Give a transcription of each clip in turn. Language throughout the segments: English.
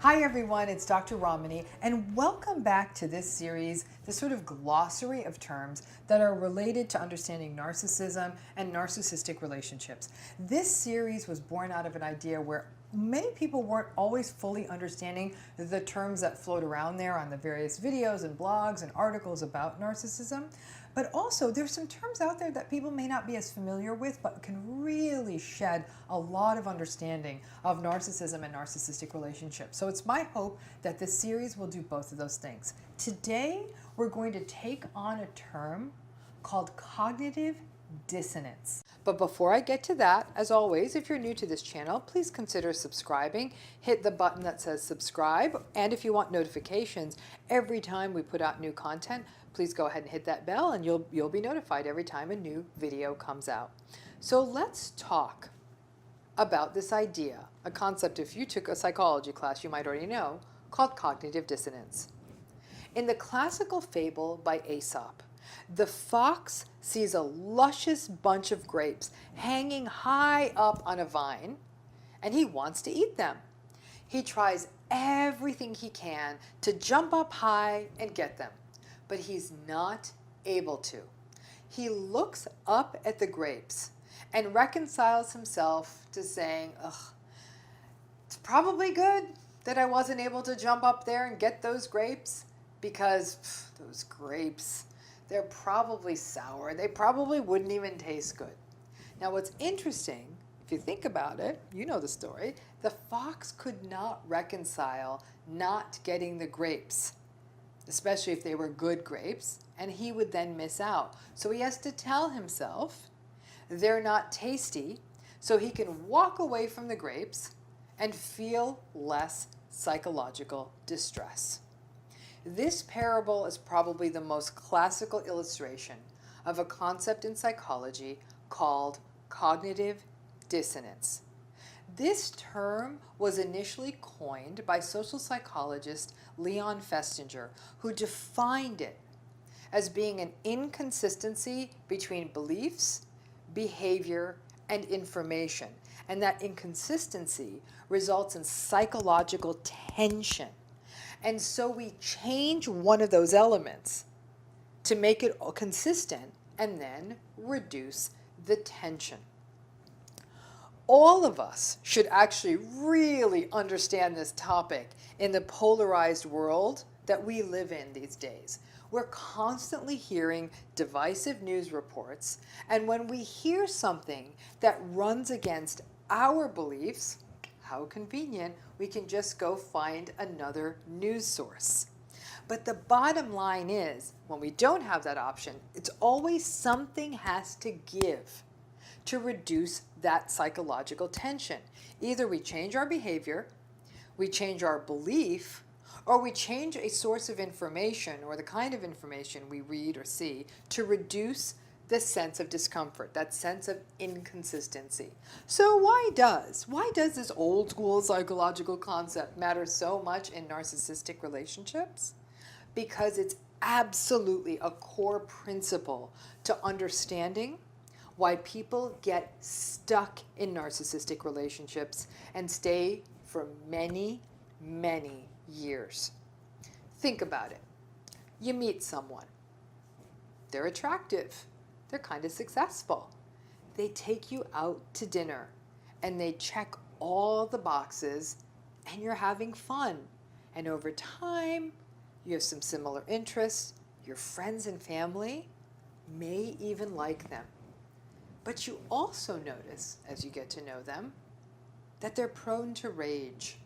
Hi everyone, it's Dr. Ramani, and welcome back to this series, this sort of glossary of terms that are related to understanding narcissism and narcissistic relationships. This series was born out of an idea where many people weren't always fully understanding the terms that float around there on the various videos and blogs and articles about narcissism. But also, there's some terms out there that people may not be as familiar with, but can really shed a lot of understanding of narcissism and narcissistic relationships. So it's my hope that this series will do both of those things. Today, we're going to take on a term called cognitive dissonance. But before I get to that, as always, if you're new to this channel, please consider subscribing. Hit the button that says subscribe, and if you want notifications every time we put out new content, please go ahead and hit that bell and you'll be notified every time a new video comes out. So let's talk about this idea, a concept if you took a psychology class you might already know, called cognitive dissonance. In the classical fable by Aesop, the fox sees a luscious bunch of grapes hanging high up on a vine, and he wants to eat them. He tries everything he can to jump up high and get them, but he's not able to. He looks up at the grapes and reconciles himself to saying, ugh, it's probably good that I wasn't able to jump up there and get those grapes, because those grapes, they're probably sour. They probably wouldn't even taste good. Now what's interesting, if you think about it, you know the story, the fox could not reconcile not getting the grapes, especially if they were good grapes, and he would then miss out. So he has to tell himself they're not tasty, so he can walk away from the grapes and feel less psychological distress. This parable is probably the most classical illustration of a concept in psychology called cognitive dissonance. This term was initially coined by social psychologist Leon Festinger, who defined it as being an inconsistency between beliefs, behavior, and information, and that inconsistency results in psychological tension. And so we change one of those elements to make it consistent and then reduce the tension. All of us should actually really understand this topic in the polarized world that we live in these days. We're constantly hearing divisive news reports, and when we hear something that runs against our beliefs, how convenient, we can just go find another news source. But the bottom line is, when we don't have that option, it's always something has to give to reduce that psychological tension. Either we change our behavior, we change our belief, or we change a source of information or the kind of information we read or see to reduce the sense of discomfort, that sense of inconsistency. So why does this old school psychological concept matter so much in narcissistic relationships? Because it's absolutely a core principle to understanding why people get stuck in narcissistic relationships and stay for many, many years. Think about it. You meet someone. They're attractive. They're kind of successful. They take you out to dinner and they check all the boxes and you're having fun. And over time, you have some similar interests. Your friends and family may even like them. But you also notice, as you get to know them, that they're prone to rage,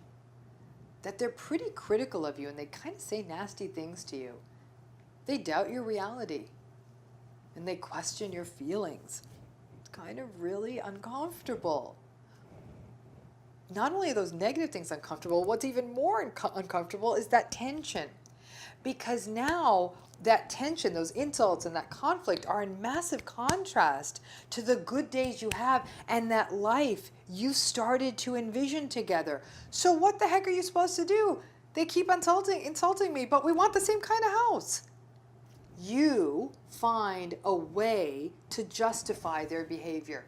that they're pretty critical of you and they kind of say nasty things to you. They doubt your reality and they question your feelings. It's kind of really uncomfortable. Not only are those negative things uncomfortable, what's even more uncomfortable is that tension. Because now that tension, those insults and that conflict are in massive contrast to the good days you have and that life you started to envision together. So what the heck are you supposed to do? They keep insulting me, but we want the same kind of house. You find a way to justify their behavior.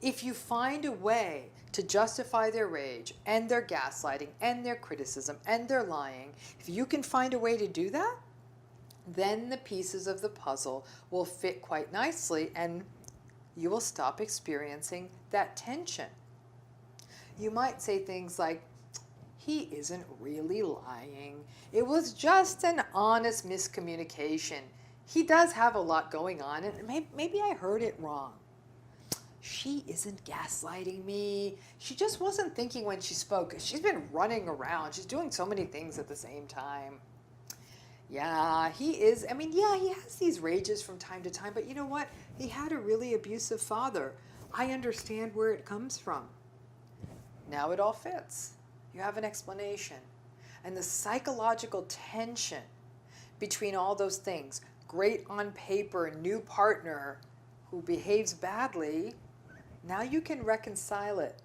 If you find a way to justify their rage and their gaslighting and their criticism and their lying, if you can find a way to do that, then the pieces of the puzzle will fit quite nicely and you will stop experiencing that tension. You might say things like, he isn't really lying. It was just an honest miscommunication. He does have a lot going on, and maybe I heard it wrong. She isn't gaslighting me. She just wasn't thinking when she spoke. She's been running around. She's doing so many things at the same time. Yeah, he is. I mean, yeah, he has these rages from time to time, but you know what? He had a really abusive father. I understand where it comes from. Now it all fits. You have an explanation. And the psychological tension between all those things, great on paper, new partner who behaves badly, now you can reconcile it.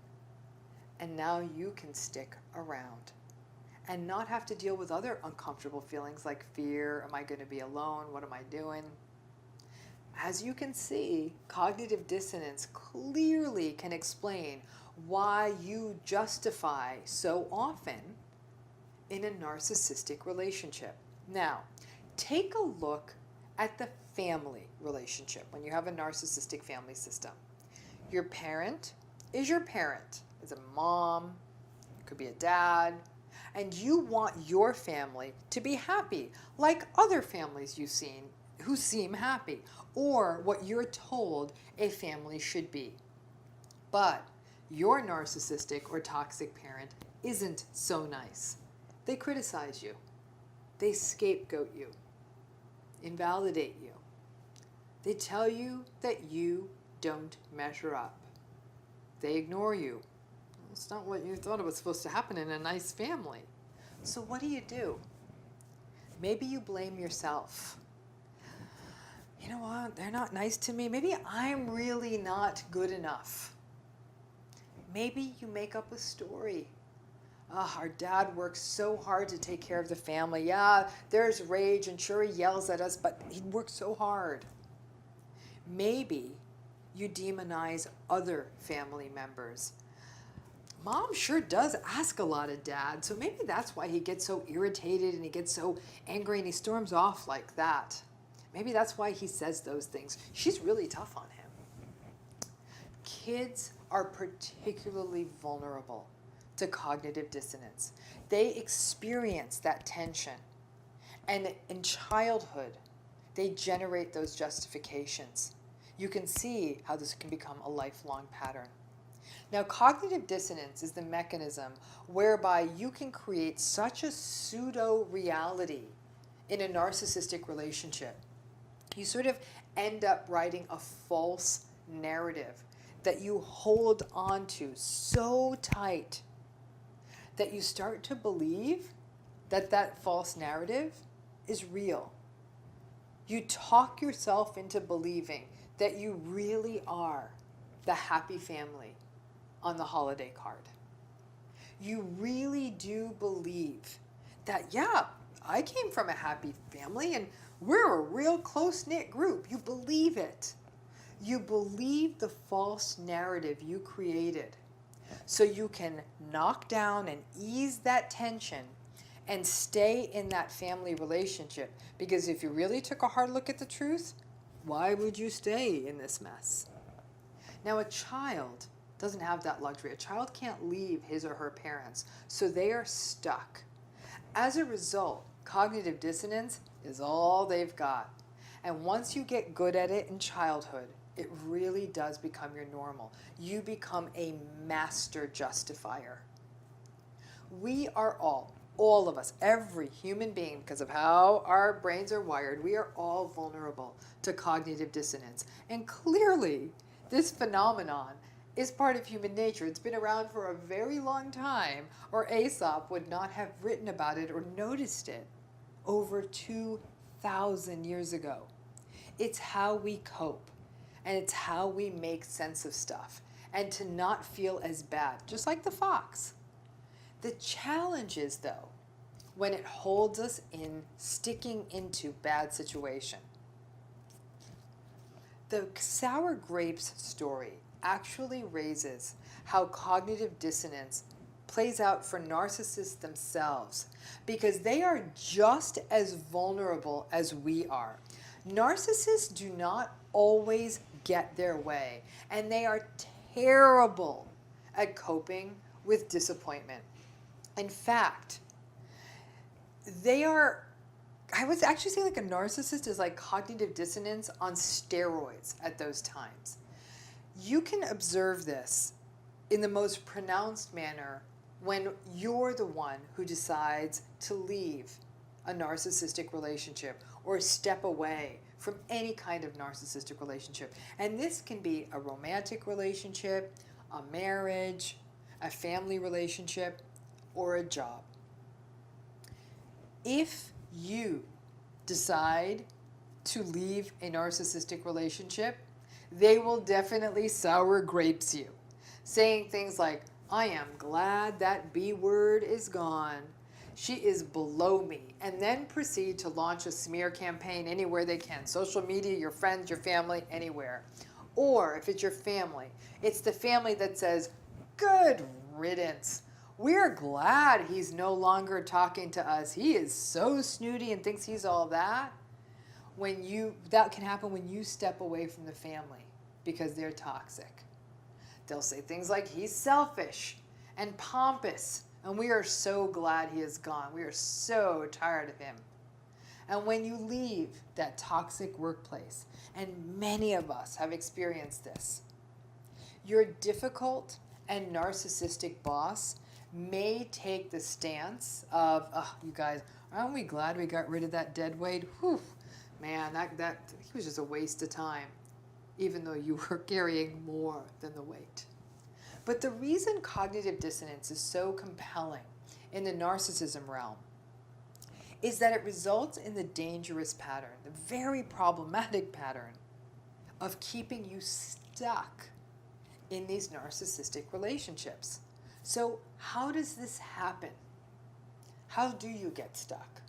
And now you can stick around and not have to deal with other uncomfortable feelings like fear. Am I going to be alone? What am I doing? As you can see, cognitive dissonance clearly can explain why you justify so often in a narcissistic relationship. Now, take a look at the family relationship when you have a narcissistic family system. Your parent is your parent. It's a mom, it could be a dad, and you want your family to be happy, like other families you've seen who seem happy, or what you're told a family should be. But your narcissistic or toxic parent isn't so nice. They criticize you. They scapegoat you, invalidate you. They tell you that you don't measure up. They ignore you. It's not what you thought it was supposed to happen in a nice family. So what do? Maybe you blame yourself. You know what? They're not nice to me. Maybe I'm really not good enough. Maybe you make up a story. Our dad works so hard to take care of the family. Yeah, there's rage, and sure he yells at us, but he works so hard. Maybe you demonize other family members. Mom sure does ask a lot of Dad, so maybe that's why he gets so irritated and he gets so angry and he storms off like that. Maybe that's why he says those things. She's really tough on him. Kids are particularly vulnerable to cognitive dissonance. They experience that tension. And in childhood, they generate those justifications. You can see how this can become a lifelong pattern. Now, cognitive dissonance is the mechanism whereby you can create such a pseudo-reality in a narcissistic relationship. You sort of end up writing a false narrative that you hold on to so tight that you start to believe that that false narrative is real. You talk yourself into believing that you really are the happy family on the holiday card. You really do believe that, yeah, I came from a happy family and we're a real close-knit group. You believe it. You believe the false narrative you created so you can knock down and ease that tension and stay in that family relationship. Because if you really took a hard look at the truth, why would you stay in this mess? Now, a child doesn't have that luxury. A child can't leave his or her parents, so they are stuck. As a result, cognitive dissonance is all they've got. And once you get good at it in childhood, it really does become your normal. You become a master justifier. We are all of us, every human being, because of how our brains are wired, we are all vulnerable to cognitive dissonance. And clearly, this phenomenon is part of human nature. It's been around for a very long time, or Aesop would not have written about it or noticed it over 2,000 years ago. It's how we cope, and it's how we make sense of stuff, and to not feel as bad, just like the fox. The challenge is, though, when it holds us in sticking into bad situation. The sour grapes story actually raises how cognitive dissonance plays out for narcissists themselves, because they are just as vulnerable as we are. Narcissists do not always get their way, and they are terrible at coping with disappointment. In fact, I would actually say like a narcissist is like cognitive dissonance on steroids at those times. You can observe this in the most pronounced manner when you're the one who decides to leave a narcissistic relationship or step away from any kind of narcissistic relationship. And this can be a romantic relationship, a marriage, a family relationship, or a job. If you decide to leave a narcissistic relationship, they will definitely sour grapes you, saying things like, "I am glad that B word is gone. She is below me," and then proceed to launch a smear campaign anywhere they can. Social media, your friends, your family, anywhere. Or if it's your family, it's the family that says, "Good riddance. We're glad he's no longer talking to us. He is so snooty and thinks he's all that." That can happen when you step away from the family because they're toxic. They'll say things like, "He's selfish and pompous, and we are so glad he is gone. We are so tired of him." And when you leave that toxic workplace, and many of us have experienced this, your difficult and narcissistic boss may take the stance of, "Oh, you guys, aren't we glad we got rid of that dead weight? Whew, man, that he was just a waste of time," even though you were carrying more than the weight. But the reason cognitive dissonance is so compelling in the narcissism realm is that it results in the dangerous pattern, the very problematic pattern of keeping you stuck in these narcissistic relationships. So how does this happen? How do you get stuck?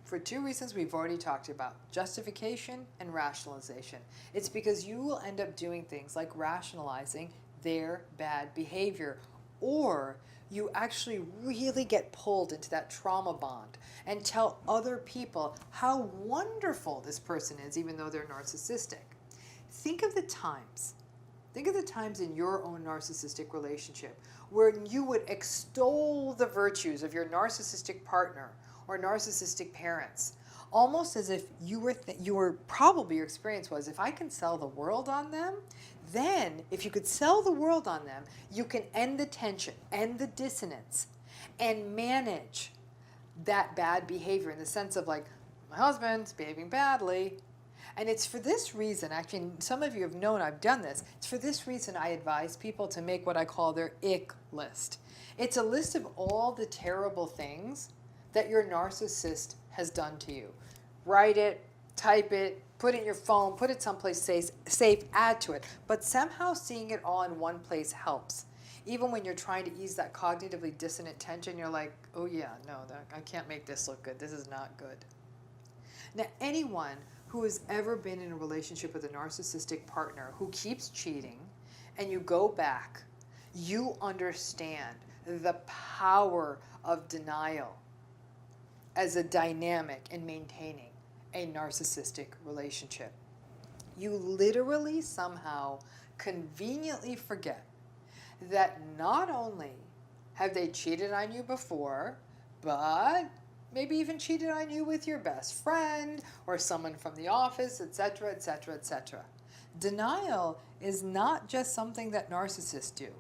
For two reasons we've already talked about: justification and rationalization. It's because you will end up doing things like rationalizing their bad behavior, or you actually really get pulled into that trauma bond and tell other people how wonderful this person is, even though they're narcissistic. Think of the times in your own narcissistic relationship where you would extol the virtues of your narcissistic partner or narcissistic parents, almost as if your experience was, if I can sell the world on them, then if you could sell the world on them, you can end the tension, end the dissonance, and manage that bad behavior in the sense of like, my husband's behaving badly. And it's for this reason, actually, some of you have known I've done this, it's for this reason I advise people to make what I call their ick list. It's a list of all the terrible things that your narcissist has done to you. Write it, type it, put it in your phone, put it someplace safe, add to it. But somehow seeing it all in one place helps. Even when you're trying to ease that cognitively dissonant tension, you're like, "Oh yeah, no, I can't make this look good. This is not good." Now, anyone who has ever been in a relationship with a narcissistic partner who keeps cheating, and you go back, you understand the power of denial as a dynamic in maintaining a narcissistic relationship. You literally somehow conveniently forget that not only have they cheated on you before, but maybe even cheated on you with your best friend or someone from the office, etc., etc., etc. Denial is not just something that narcissists do.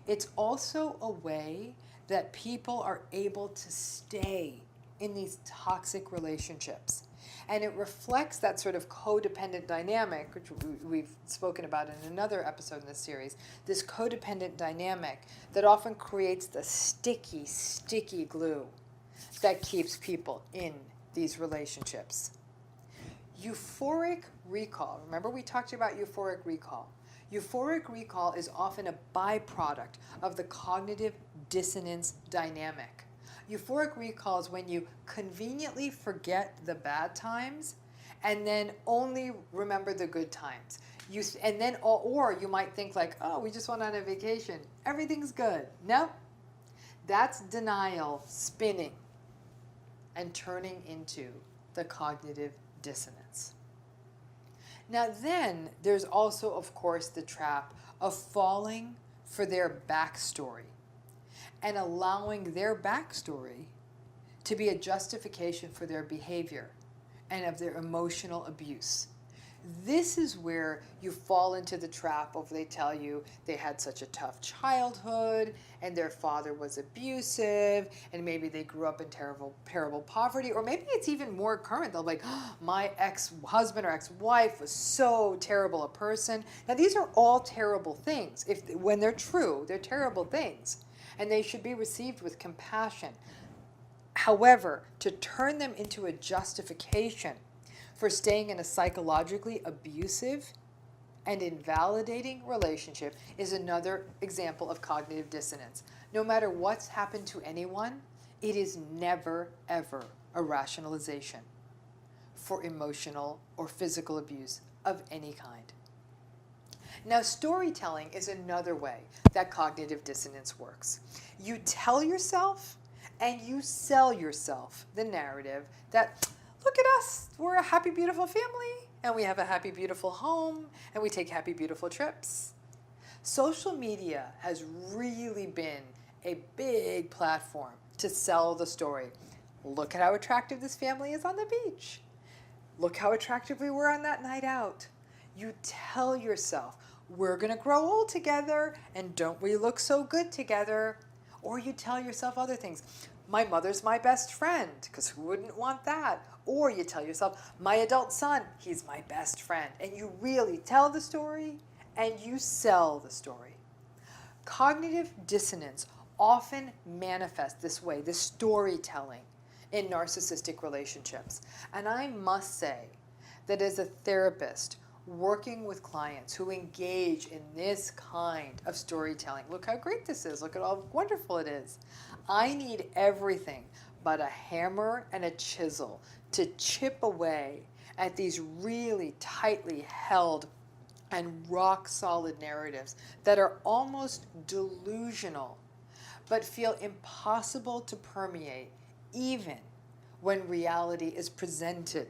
It's also a way that people are able to stay in these toxic relationships. And it reflects that sort of codependent dynamic, which we've spoken about in another episode in this series, this codependent dynamic that often creates the sticky, sticky glue that keeps people in these relationships. Euphoric recall. Remember we talked about euphoric recall. Euphoric recall is often a byproduct of the cognitive dissonance dynamic. Euphoric recall is when you conveniently forget the bad times and then only remember the good times. And then, or you might think like, oh, we just went on a vacation. Everything's good. No, that's denial spinning and turning into the cognitive dissonance. Now then, there's also, of course, the trap of falling for their backstory and allowing their backstory to be a justification for their behavior and of their emotional abuse. This is where you fall into the trap of they tell you they had such a tough childhood and their father was abusive and maybe they grew up in terrible poverty, or maybe it's even more current. They'll be like, oh, my ex-husband or ex-wife was so terrible a person. Now these are all terrible things. When they're true, they're terrible things and they should be received with compassion. However, to turn them into a justification for staying in a psychologically abusive and invalidating relationship is another example of cognitive dissonance. No matter what's happened to anyone, it is never, ever a rationalization for emotional or physical abuse of any kind. Now, storytelling is another way that cognitive dissonance works. You tell yourself and you sell yourself the narrative that, look at us, we're a happy, beautiful family, and we have a happy, beautiful home, and we take happy, beautiful trips. Social media has really been a big platform to sell the story. Look at how attractive this family is on the beach. Look how attractive we were on that night out. You tell yourself, we're going to grow old together, and don't we look so good together? Or you tell yourself other things. My mother's my best friend, because who wouldn't want that? Or you tell yourself, my adult son, he's my best friend. And you really tell the story and you sell the story. Cognitive dissonance often manifests this way, this storytelling in narcissistic relationships. And I must say that as a therapist working with clients who engage in this kind of storytelling, look how great this is, look at how wonderful it is. I need everything but a hammer and a chisel to chip away at these really tightly held and rock solid narratives that are almost delusional but feel impossible to permeate even when reality is presented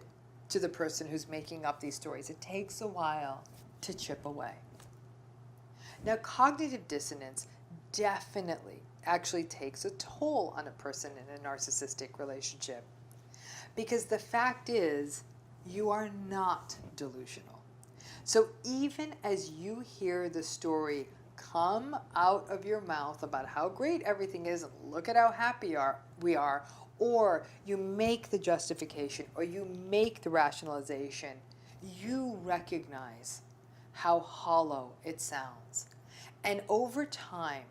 to the person who's making up these stories. It takes a while to chip away. Now, cognitive dissonance definitely actually takes a toll on a person in a narcissistic relationship, because the fact is you are not delusional. So even as you hear the story come out of your mouth about how great everything is and look at how happy we are, or you make the justification or you make the rationalization, you recognize how hollow it sounds. And over time,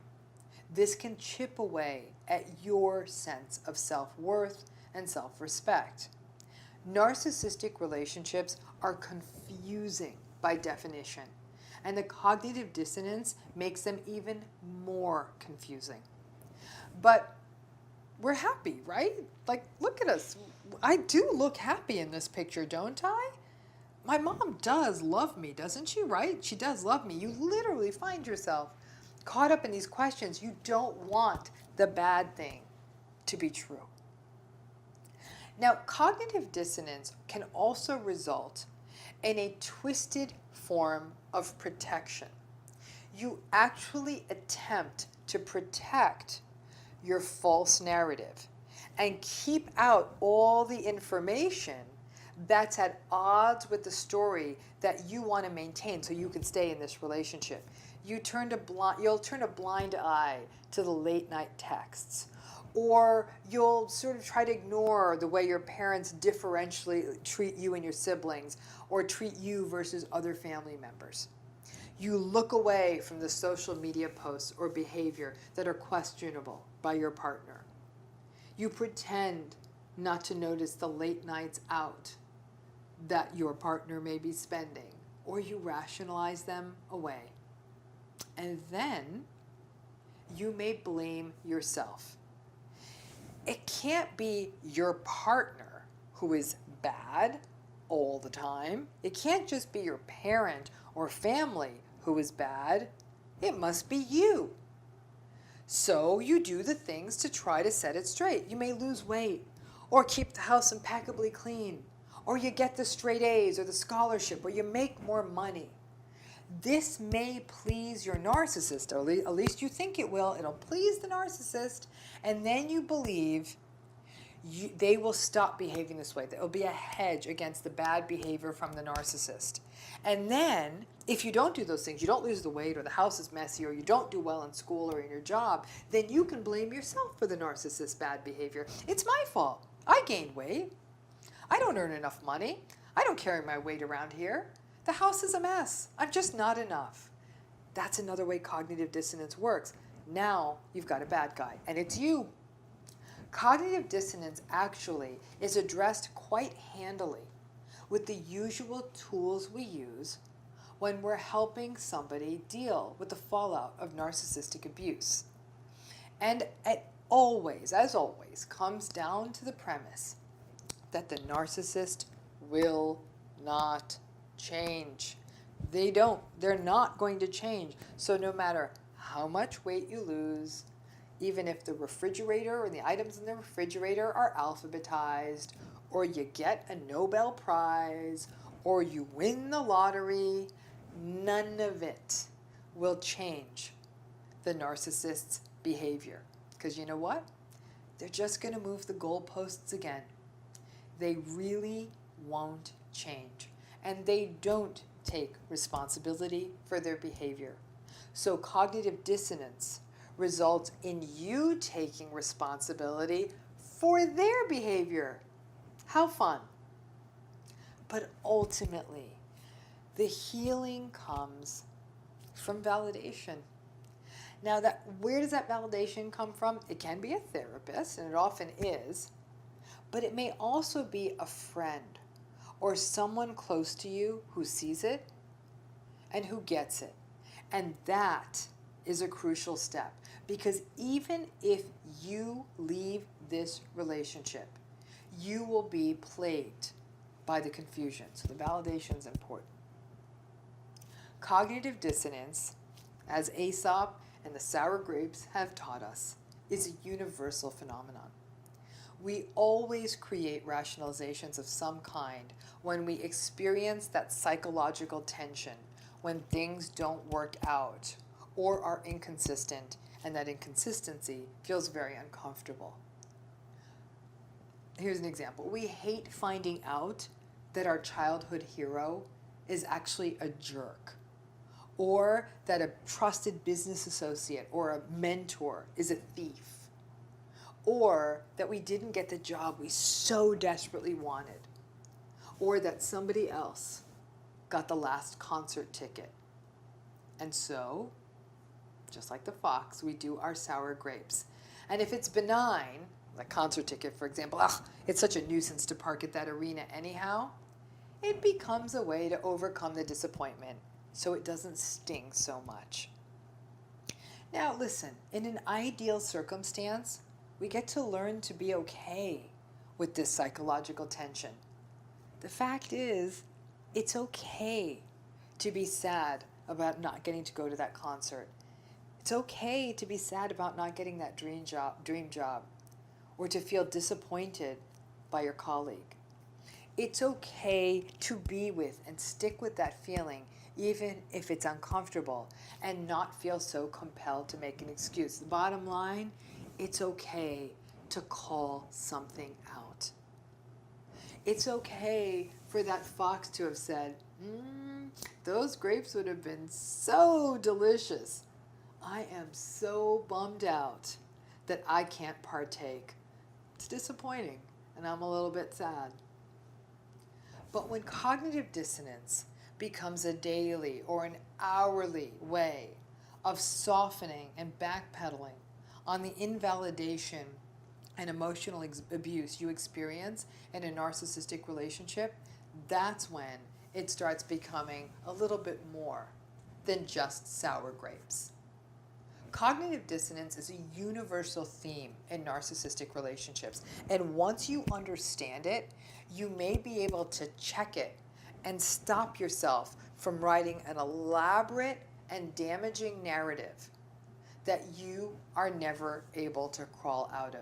this can chip away at your sense of self-worth and self-respect. Narcissistic relationships are confusing by definition, and the cognitive dissonance makes them even more confusing. But we're happy, right? Like, look at us. I do look happy in this picture, don't I? My mom does love me, doesn't she, right? She does love me. You literally find yourself caught up in these questions. You don't want the bad thing to be true. Now, cognitive dissonance can also result in a twisted form of protection. You actually attempt to protect your false narrative and keep out all the information that's at odds with the story that you want to maintain so you can stay in this relationship. You'll turn a blind eye to the late night texts, or you'll sort of try to ignore the way your parents differentially treat you and your siblings, or treat you versus other family members. You look away from the social media posts or behavior that are questionable by your partner. You pretend not to notice the late nights out that your partner may be spending, or you rationalize them away. And then you may blame yourself. It can't be your partner who is bad all the time. It can't just be your parent or family who is bad. It must be you. So you do the things to try to set it straight. You may lose weight, or keep the house impeccably clean, or you get the straight A's or the scholarship, or you make more money. This may please your narcissist, or at least you think it will. It'll please the narcissist, and then you believe they will stop behaving this way. There will be a hedge against the bad behavior from the narcissist. And then, if you don't do those things, you don't lose the weight, or the house is messy, or you don't do well in school or in your job, then you can blame yourself for the narcissist's bad behavior. It's my fault. I gained weight. I don't earn enough money. I don't carry my weight around here. The house is a mess. I'm just not enough. That's another way cognitive dissonance works. Now you've got a bad guy, and it's you. Cognitive dissonance actually is addressed quite handily with the usual tools we use when we're helping somebody deal with the fallout of narcissistic abuse. And it always, as always, comes down to the premise that the narcissist will not change. They're not going to change. So no matter how much weight you lose, even if the refrigerator or the items in the refrigerator are alphabetized, or you get a Nobel Prize, or you win the lottery, none of it will change the narcissist's behavior. Because you know what? They're just going to move the goalposts again. They really won't change. And they don't take responsibility for their behavior. So cognitive dissonance results in you taking responsibility for their behavior. How fun. But ultimately, the healing comes from validation. Now, where does that validation come from? It can be a therapist, and it often is, but it may also be a friend or someone close to you who sees it and who gets it. And that is a crucial step, because even if you leave this relationship, you will be plagued by the confusion. So the validation is important. Cognitive dissonance, as Aesop and the sour grapes have taught us, is a universal phenomenon. We always create rationalizations of some kind when we experience that psychological tension, when things don't work out or are inconsistent, and that inconsistency feels very uncomfortable. Here's an example. We hate finding out that our childhood hero is actually a jerk, or that a trusted business associate or a mentor is a thief, or that we didn't get the job we so desperately wanted, or that somebody else got the last concert ticket. And so, just like the fox, we do our sour grapes. And if it's benign, like concert ticket, for example, it's such a nuisance to park at that arena anyhow, it becomes a way to overcome the disappointment so it doesn't sting so much. Now listen, in an ideal circumstance, we get to learn to be okay with this psychological tension. The fact is, it's okay to be sad about not getting to go to that concert. It's okay to be sad about not getting that dream job, or to feel disappointed by your colleague. It's okay to be with and stick with that feeling, even if it's uncomfortable, and not feel so compelled to make an excuse. The bottom line, it's okay to call something out. It's okay for that fox to have said, those grapes would have been so delicious. I am so bummed out that I can't partake. It's disappointing, and I'm a little bit sad. But when cognitive dissonance becomes a daily or an hourly way of softening and backpedaling on the invalidation and emotional abuse you experience in a narcissistic relationship, that's when it starts becoming a little bit more than just sour grapes. Cognitive dissonance is a universal theme in narcissistic relationships, and once you understand it, you may be able to check it and stop yourself from writing an elaborate and damaging narrative that you are never able to crawl out of.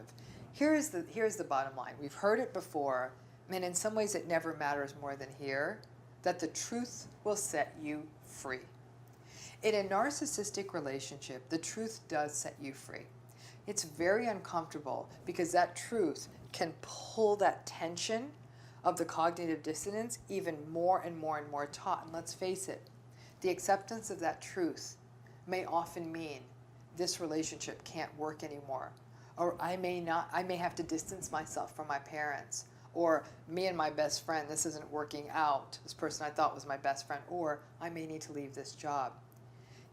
Here's the bottom line. We've heard it before, and in some ways it never matters more than here, that the truth will set you free. In a narcissistic relationship, the truth does set you free. It's very uncomfortable because that truth can pull that tension of the cognitive dissonance even more and more and more taut. And let's face it, the acceptance of that truth may often mean this relationship can't work anymore, or I may have to distance myself from my parents, or me and my best friend, this isn't working out, this person I thought was my best friend, or I may need to leave this job.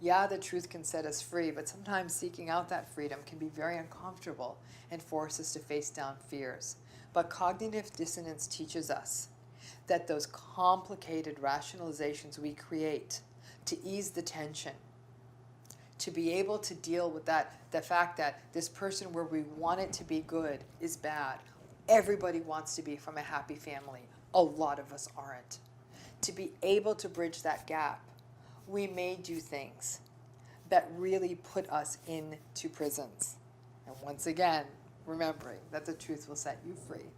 Yeah, the truth can set us free, but sometimes seeking out that freedom can be very uncomfortable and force us to face down fears. But cognitive dissonance teaches us that those complicated rationalizations we create to ease the tension, to be able to deal with the fact that this person where we want it to be good is bad. Everybody wants to be from a happy family. A lot of us aren't. To be able to bridge that gap, we may do things that really put us into prisons. And once again, remembering that the truth will set you free.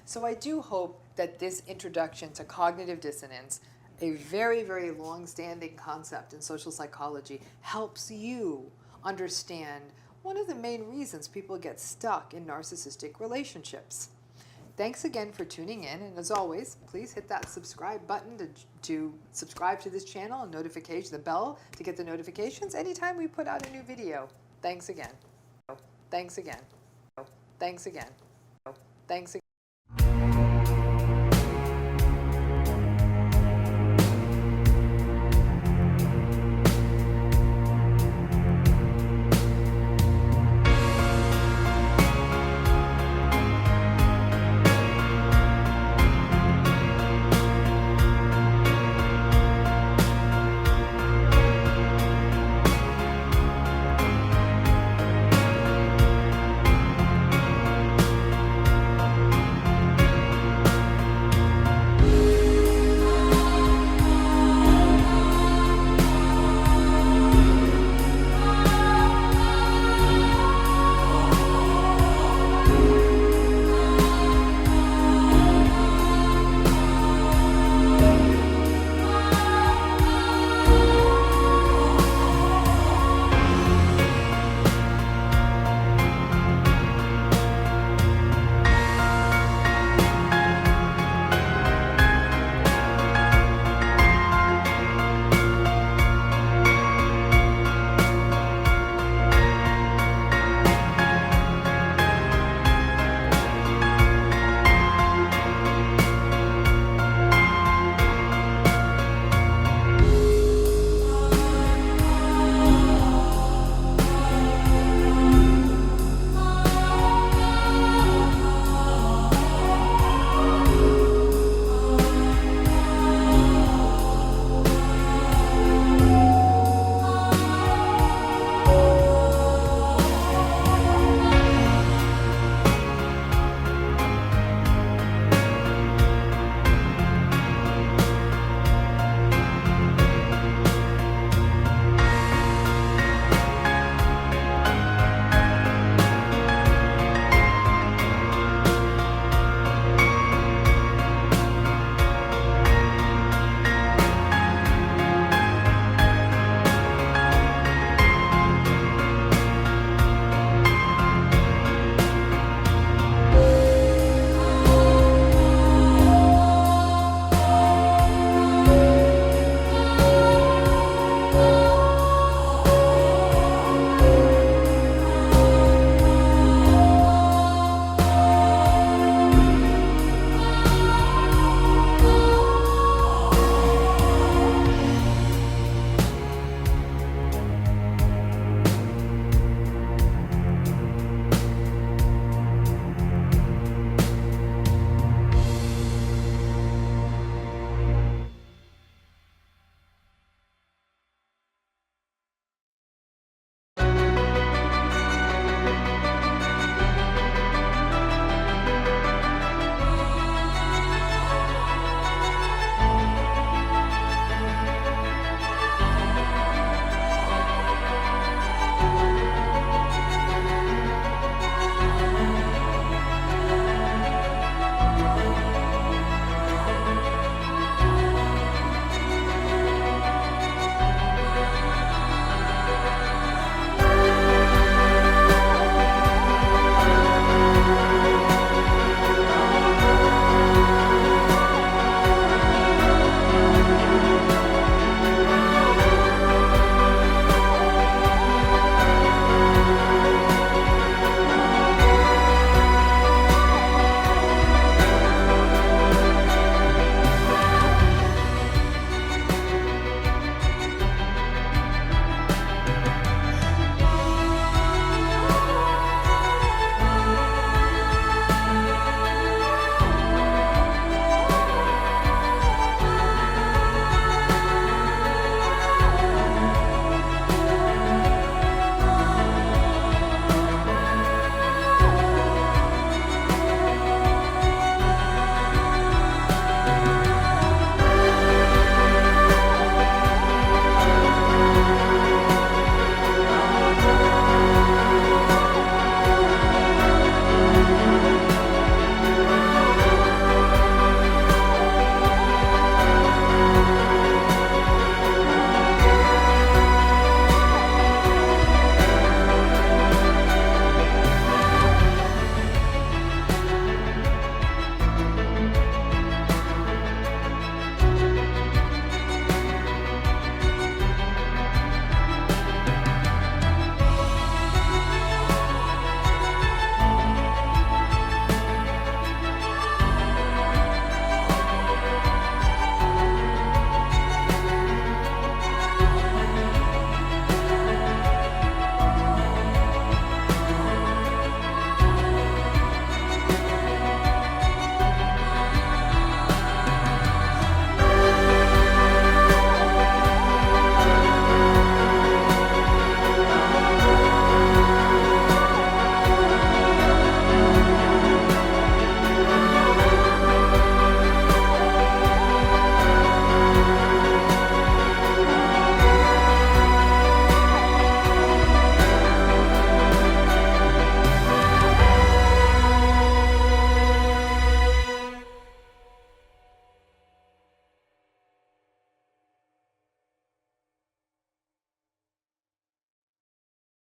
So I do hope that this introduction to cognitive dissonance, a very, very long-standing concept in social psychology, helps you understand one of the main reasons people get stuck in narcissistic relationships. Thanks again for tuning in, and as always, please hit that subscribe button to subscribe to this channel and the bell to get the notifications anytime we put out a new video. Thanks again. Thanks again. Thanks again. Thanks again.